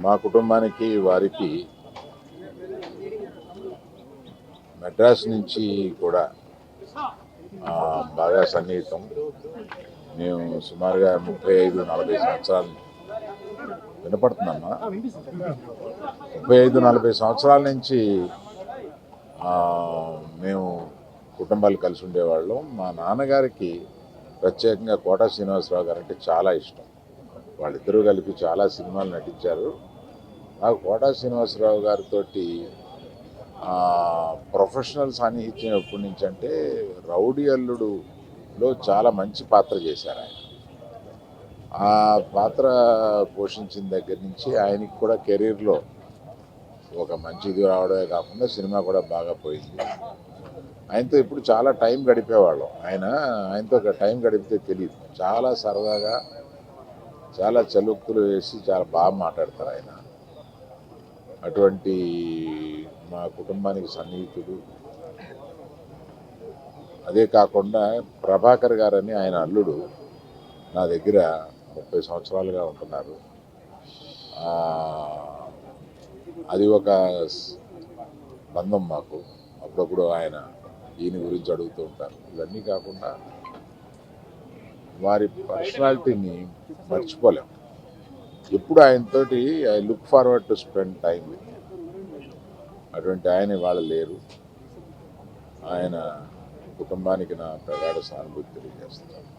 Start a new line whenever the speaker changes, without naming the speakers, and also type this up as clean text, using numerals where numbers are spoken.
మా కుటుంబానికి వారికి మెడ్రాస్ నుంచి కూడా బాగా సన్నిహితం. మేము సుమారుగా 35-40 సంవత్సరాలు వినపడుతుందమ్మా 35-40 సంవత్సరాల నుంచి మేము కుటుంబాలు కలిసి ఉండేవాళ్ళం. మా నాన్నగారికి ప్రత్యేకంగా కోట శ్రీనివాసరావు గారు అంటే చాలా ఇష్టం. వాళ్ళిద్దరూ కలిపి చాలా సినిమాలు నటించారు. నాకు కోట శ్రీనివాసరావు గారితో ప్రొఫెషనల్ సాన్నిహిత్యం ఎప్పటి నుంచి అంటే రౌడీ అల్లుడులో చాలా మంచి పాత్ర చేశారు ఆయన. ఆ పాత్ర పోషించిన దగ్గర నుంచి ఆయనకి కూడా కెరీర్లో ఒక మంచి ఇది రావడమే కాకుండా సినిమా కూడా బాగా పోయింది. ఆయనతో ఇప్పుడు చాలా టైం గడిపేవాళ్ళం. ఆయనతో టైం గడిపితే తెలియదు. చాలా సరదాగా చాలా చలుక్కులు వేసి చాలా బాగా మాట్లాడతారు ఆయన. అటువంటి మా కుటుంబానికి సన్నిహితుడు. అదే కాకుండా ప్రభాకర్ గారని ఆయన అల్లుడు నా దగ్గర 30 సంవత్సరాలుగా ఉంటున్నారు. అది ఒక బంధం మాకు. అప్పుడప్పుడు ఈయన గురించి అడుగుతూ ఉంటారు. ఇవన్నీ కాకుండా వారి పర్సనాలిటీని మర్చిపోలేము. ఎప్పుడు ఆయనతోటి I look forward to spend time with. అటువంటి ఆయన ఇవాళ లేరు. ఆయన కుటుంబానికి నా ప్రగాఢ సానుభూతి తెలియజేస్తున్నాను.